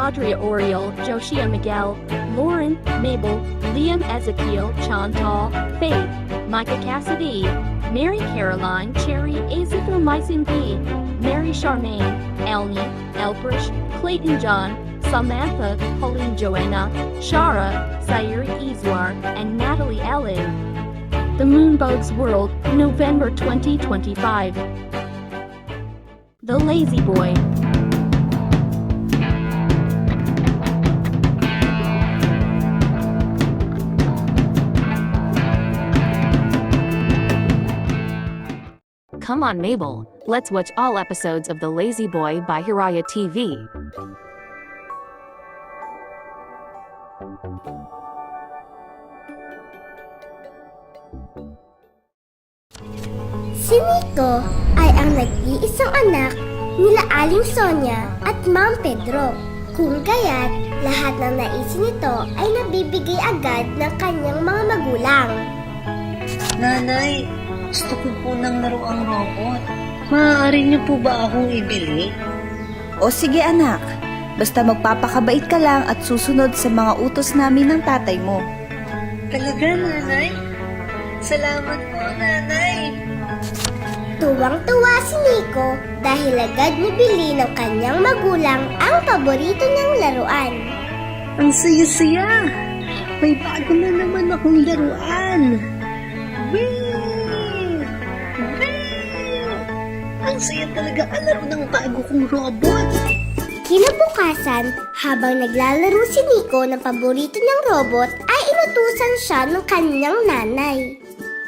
Audrey Oriel, Joshua Miguel, Lauren, Mabel, Liam Ezekiel, Chantal, Faith, Micah Cassidy, Mary Caroline, Cherry, Azithromycin B, Mary Charmaine, Elnie, Elbrish, Clayton John, Samantha, Pauline Joanna, Shara, Sayuri Iswar, and Natalie Ellen. The Moonbugs World, November 2025. The Lazy Boy. Come on, Mabel, let's watch all episodes of The Lazy Boy by Hiraya TV. Si Nico ay ang nag-iisang anak nila Aling Sonia at Ma'am Pedro. Kung kaya't lahat ng naisin nito ay nabibigay agad ng kanyang mga magulang. Nanay, gusto ko po ng laruang robot. Maaari niyo po ba akong ibili? O sige anak, basta magpapakabait ka lang at susunod sa mga utos namin ng tatay mo. Talaga, nanay? Salamat po, nanay. Tuwang-tuwa si Nico dahil agad nabili ng kanyang magulang ang paborito niyang laruan. Ang saya-saya. May bago na naman akong laruan. Whee! Whee! Ang saya talaga alaro ng bago kong robot. Kinabukasan, habang naglalaro si Nico ng paborito niyang robot, ay inutusan siya ng kanyang nanay.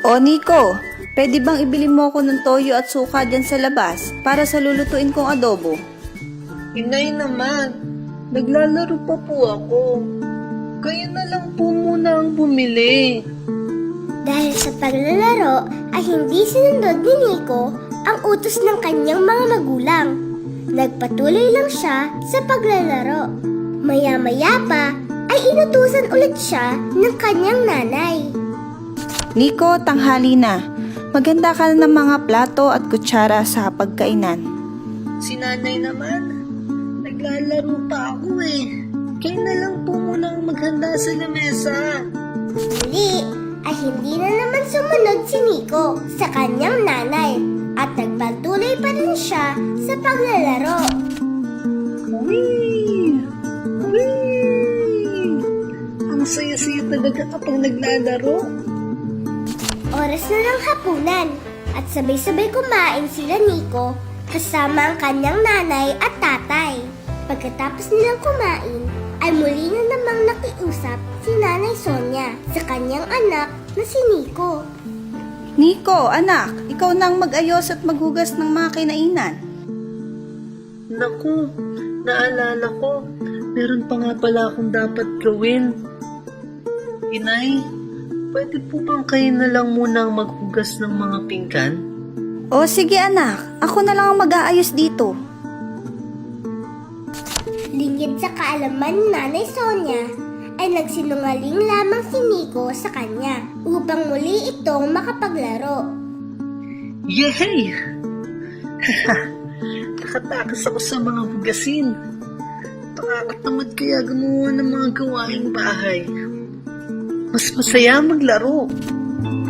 O Nico, pwede bang ibili mo ako ng toyo at suka dyan sa labas para sa lulutuin kong adobo? Inay naman, naglalaro pa po ako. Kayo na lang po muna ang bumili. Dahil sa paglalaro ay hindi sinunod ni Nico ang utos ng kanyang mga magulang. Nagpatuloy lang siya sa paglalaro. Maya-maya pa ay inutusan ulit siya ng kanyang nanay. Nico, tanghali na. Maganda ka ng mga plato at kutsara sa pagkainan. Si nanay naman, naglalaro pa ako eh. Kayo na lang po muna ang maghanda sa lamesa. Muli ay hindi na naman sumunod si Nico sa kanyang nanay at nagpatuloy pa rin siya sa paglalaro. Whee! Whee! Ang saya-saya talaga kapag naglalaro. Oras na ng hapunan at sabay-sabay kumain sila Nico kasama ang kanyang nanay at tatay. Pagkatapos nilang kumain, ay muli na namang nakiusap si Nanay Sonia sa kanyang anak na si Nico. Nico, anak, ikaw nang mag-ayos at maghugas ng mga kinainan. Naku, naalala ko, meron pa nga pala akong dapat gawin. Inay, pwede po bang kayo na lang muna ang maghugas ng mga pinggan? O sige anak, ako na lang ang mag-aayos dito. Lingid sa kaalaman ni Nanay Sonia, ay nagsinungaling lamang si Nico sa kanya upang muli itong makapaglaro. Yay! Nakatakas ako sa mga hugasin. Nakakatamad kaya gumawa ng mga gawaing bahay. Mas masaya maglaro.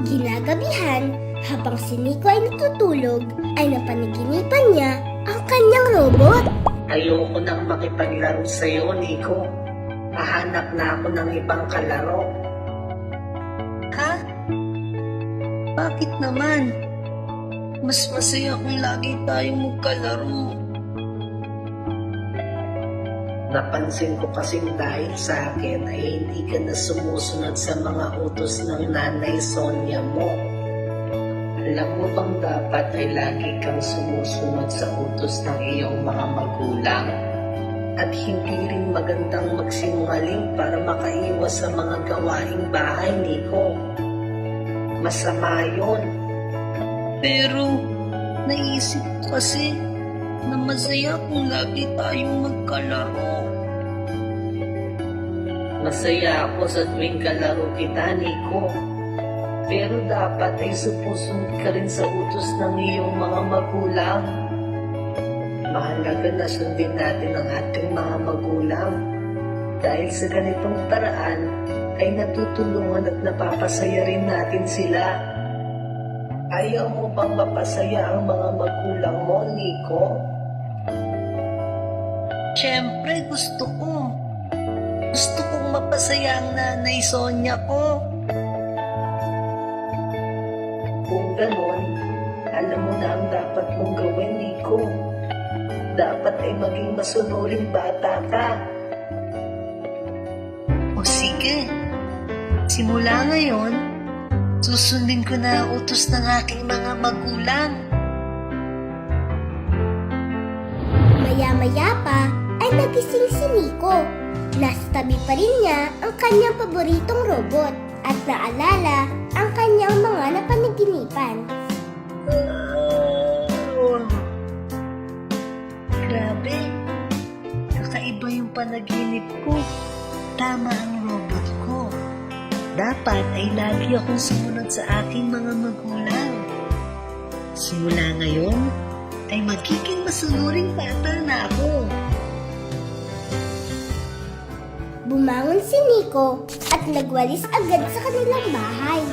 Kinagabihan, habang si Nico ay natutulog, ay napanaginipan niya ang kanyang robot. Ayoko nang makipaglaro sa'yo, Nico. Hahanap na ako ng ibang kalaro. Ha? Bakit naman? Mas masaya kung lagi tayong magkalaro. Napansin ko kasing dahil sa akin ay hindi ka na sumusunod sa mga utos ng Nanay Sonia mo. Alam mo bang dapat ay lagi kang sumusunod sa utos ng iyong mga magulang? At hindi rin magandang magsinungaling para makaiwas sa mga gawaing bahay, Nico. Masama yun. Pero, naisip ko kasi na masaya kung lagi tayong magkalaro. Masaya ako sa tuwing kalaro kita, Nico. Pero dapat ay supusunod ka rin sa utos ng iyong mga magulang. Mahalaga na sundin natin ang ating mga magulang. Dahil sa ganitong paraan ay natutulungan at napapasaya rin natin sila. Ayaw mo bang mapasaya ang mga magulang mo, Nico? Siyempre, gusto ko. Gusto kong mapasaya ang nanay Sonia ko. Kung ganon, alam mo na ang dapat mong gawin, Nico. Dapat ay maging masunuring bata ka. O sige, simula ngayon, susundin ko na ang utos ng aking mga magulang. Maya-maya pa ay nagising si Nico. Nasa tabi pa rin niya ang kanyang paboritong robot at naalala ang kanyang mga napanaginipan. Grabe, kakaiba yung panaginip ko. Tama ang robot ko. Dapat ay lagi akong sumunod sa aking mga magulang. Simula ngayon, ay magiging masunuring bata na ako. Bumangon si Nico at nagwalis agad sa kanilang bahay.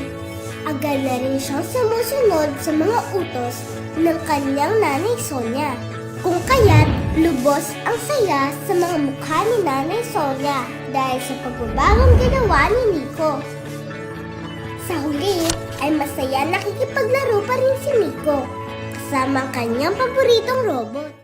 Agad na rin siyang sumusunod sa mga utos ng kanyang nanay Sonia. Kung kaya't lubos ang saya sa mga mukha ni nanay Sonia dahil sa pagbabagong ginawa ni Nico. Sa huli ay masaya nakikipaglaro pa rin si Nico kasama ang kanyang paboritong robot.